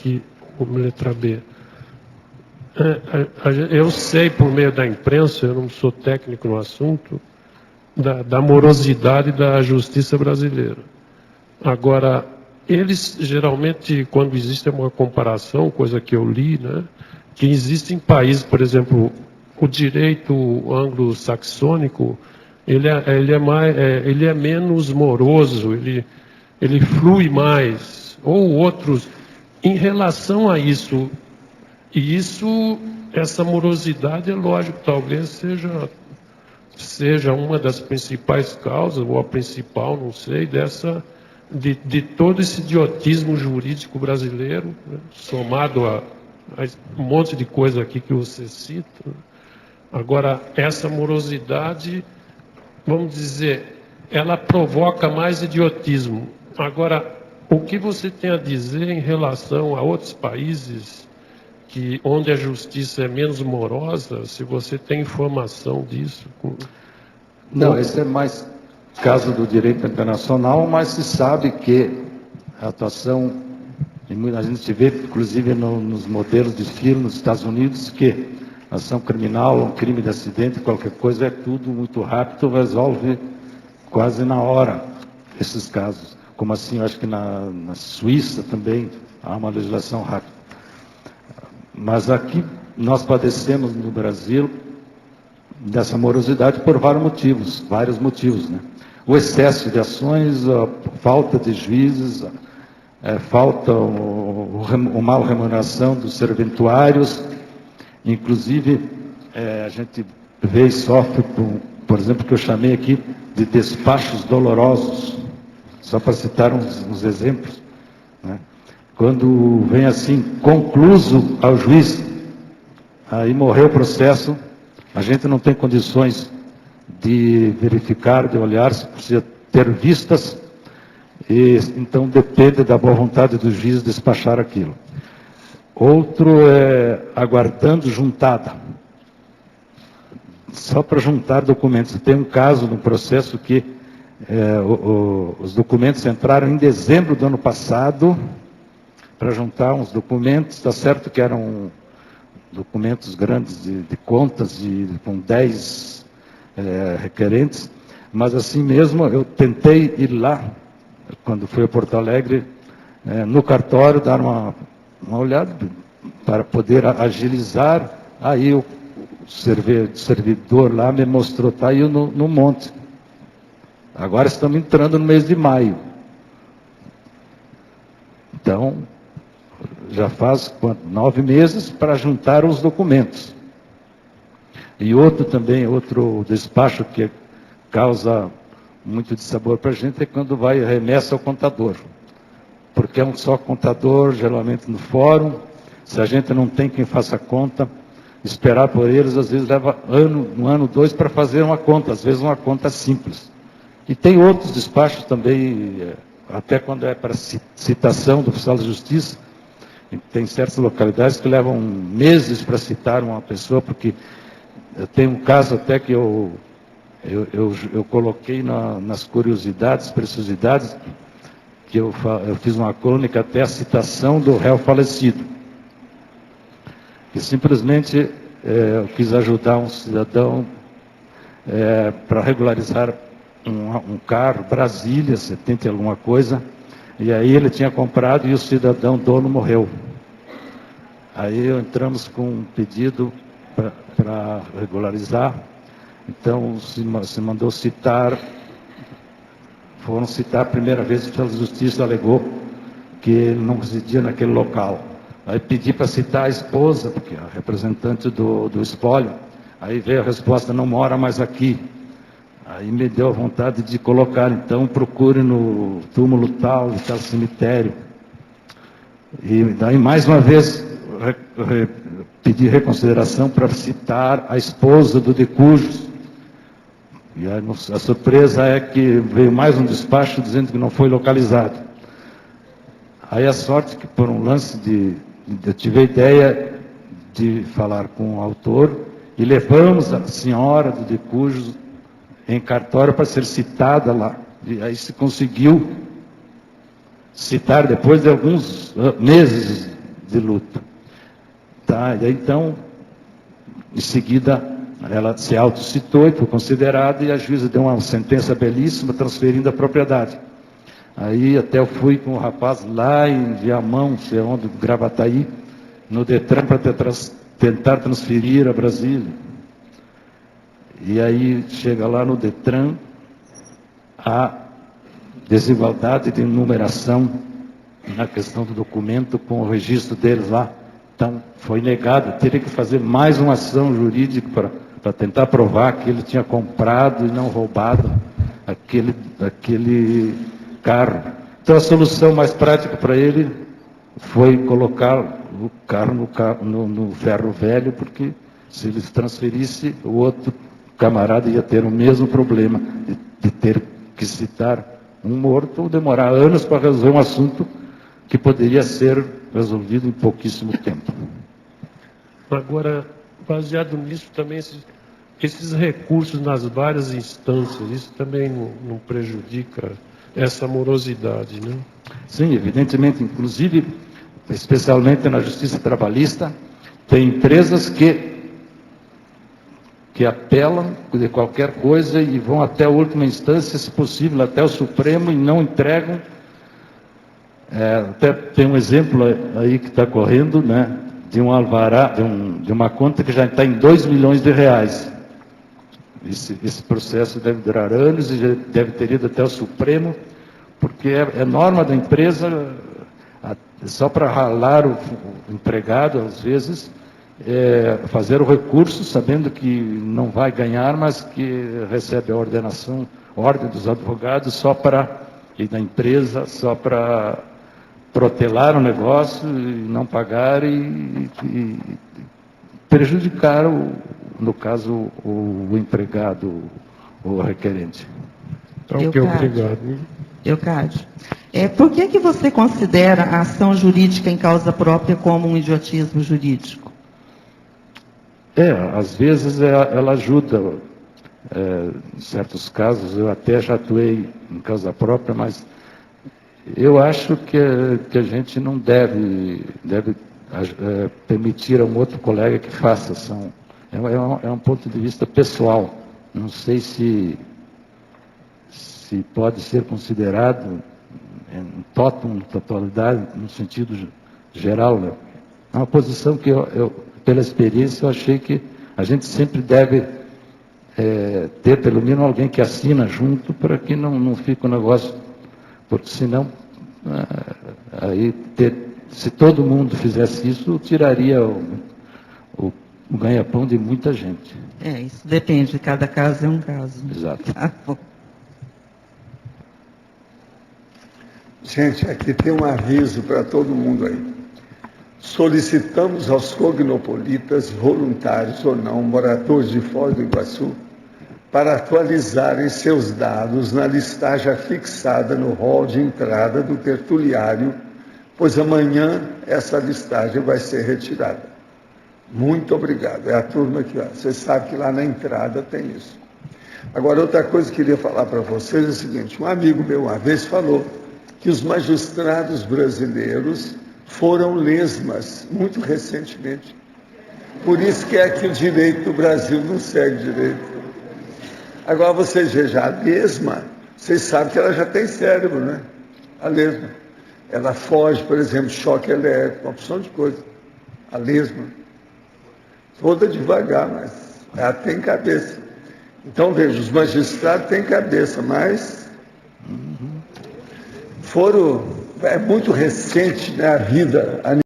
aqui, letra B. Eu sei, por meio da imprensa, eu não sou técnico no assunto, da morosidade da justiça brasileira. Agora, eles, geralmente, quando existe uma comparação, coisa que eu li, né, que existem países, por exemplo, o direito anglo-saxônico, ele é menos moroso, ele flui mais, ou outros, em relação a isso. E isso, essa morosidade, é lógico, talvez seja uma das principais causas, ou a principal, não sei, de todo esse idiotismo jurídico brasileiro, né, somado a um monte de coisa aqui que você cita. Agora, essa morosidade, vamos dizer, ela provoca mais idiotismo. Agora, o que você tem a dizer em relação a outros países onde a justiça é menos morosa, se você tem informação disso? Não, esse é mais caso do direito internacional, mas se sabe que a atuação, a gente vê, inclusive, nos modelos de filme nos Estados Unidos, que ação criminal, um crime de acidente, qualquer coisa, é tudo muito rápido, resolve quase na hora esses casos. Como assim, eu acho que na Suíça também há uma legislação rápida. Mas aqui nós padecemos no Brasil dessa morosidade por vários motivos, né? O excesso de ações, a falta de juízes, falta o mal remuneração dos serventuários, inclusive a gente vê e sofre, por exemplo, que eu chamei aqui de despachos dolorosos, só para citar uns exemplos, né? Quando vem assim, concluso ao juiz, aí morreu o processo, a gente não tem condições de verificar, de olhar, se precisa ter vistas, e então depende da boa vontade do juiz despachar aquilo. Outro é aguardando juntada, só para juntar documentos. Tem um caso no processo que os documentos entraram em dezembro do ano passado, para juntar uns documentos, está certo que eram documentos grandes de contas, com 10 requerentes, mas assim mesmo eu tentei ir lá, quando fui a Porto Alegre, no cartório, dar uma olhada, para poder agilizar. Aí o servidor lá me mostrou, está aí no monte. Agora estamos entrando no mês de maio. Então, já faz 9 meses para juntar os documentos. E outro despacho que causa muito dissabor para a gente é quando vai remessa ao contador. Porque é um só contador, geralmente no fórum. Se a gente não tem quem faça conta, esperar por eles, às vezes leva um ano, 2 para fazer uma conta, às vezes uma conta simples. E tem outros despachos também, até quando é para citação do oficial de justiça. Tem certas localidades que levam meses para citar uma pessoa, porque eu tenho um caso até que eu coloquei nas curiosidades, preciosidades, que eu fiz uma crônica até a citação do réu falecido. E simplesmente eu quis ajudar um cidadão para regularizar um carro, Brasília, 70 e alguma coisa, e aí ele tinha comprado e o cidadão dono morreu. Aí entramos com um pedido para regularizar, então se mandou citar, foram citar a primeira vez, o Tribunal de Justiça alegou que ele não residia naquele local. Aí pedi para citar a esposa, porque é a representante do espólio, aí veio a resposta, não mora mais aqui. Aí me deu a vontade de colocar, então, procure no túmulo tal, de tal cemitério. E daí, mais uma vez, pedi reconsideração para citar a esposa do de Cujos. E a surpresa é que veio mais um despacho dizendo que não foi localizado. Aí a sorte que, por um lance eu tive a ideia de falar com o autor e levamos a senhora do de Cujos em cartório para ser citada lá. E aí se conseguiu citar, depois de alguns meses de luto. Tá? E aí, então, em seguida, ela se autocitou e foi considerada, e a juíza deu uma sentença belíssima, transferindo a propriedade. Aí até eu fui com o rapaz lá em Viamão, sei onde, Gravataí, no Detran, para tentar transferir a Brasília. E aí chega lá no Detran, a desigualdade de numeração na questão do documento com o registro deles lá. Então, foi negado. Teria que fazer mais uma ação jurídica para tentar provar que ele tinha comprado e não roubado aquele carro. Então, a solução mais prática para ele foi colocar o carro no ferro velho, porque se ele transferisse, o outro camarada ia ter o mesmo problema de ter que citar um morto ou demorar anos para resolver um assunto que poderia ser resolvido em pouquíssimo tempo. Agora, baseado nisso, também esses recursos nas várias instâncias, isso também não prejudica essa morosidade, né? Sim, evidentemente, inclusive, especialmente na justiça trabalhista, tem empresas que apelam de qualquer coisa e vão até a última instância, se possível, até o Supremo, e não entregam. Até tem um exemplo aí que está correndo, né, de um alvará, de uma conta que já está em 2 milhões de reais. Esse processo deve durar anos e já deve ter ido até o Supremo, porque é norma da empresa, só para ralar o empregado, às vezes, fazer o recurso, sabendo que não vai ganhar, mas que recebe a ordem dos advogados e da empresa, só para protelar o negócio e não pagar e prejudicar, no caso, o empregado, o requerente. Então, obrigado. Leocádio, por que você considera a ação jurídica em causa própria como um idiotismo jurídico? Às vezes ela ajuda. Em certos casos, eu até já atuei em causa própria, mas eu acho que a gente não deve permitir a um outro colega que faça ação. É um ponto de vista pessoal. Não sei se pode ser considerado em totalidade, no sentido geral, né? É uma posição que pela experiência, eu achei que a gente sempre deve ter pelo menos alguém que assina junto, para que não fique um negócio, porque senão, se todo mundo fizesse isso, tiraria o ganha-pão de muita gente. Isso depende, cada caso é um caso. Exato. Tá bom. Gente, aqui tem um aviso para todo mundo aí. Solicitamos aos cognopolitas, voluntários ou não, moradores de Foz do Iguaçu, para atualizarem seus dados na listagem fixada no hall de entrada do tertuliário, pois amanhã essa listagem vai ser retirada. Muito obrigado. É a turma que, você sabe que lá na entrada tem isso. Agora, outra coisa que eu queria falar para vocês é o seguinte: um amigo meu uma vez falou que os magistrados brasileiros foram lesmas muito recentemente. Por isso que é que o direito do Brasil não segue direito. Agora vocês vejam, a lesma, vocês sabem que ela já tem cérebro, né? A lesma. Ela foge, por exemplo, choque elétrico, uma opção de coisa. A lesma. Toda devagar, mas ela tem cabeça. Então veja, os magistrados têm cabeça, mas é muito recente, né, a vida.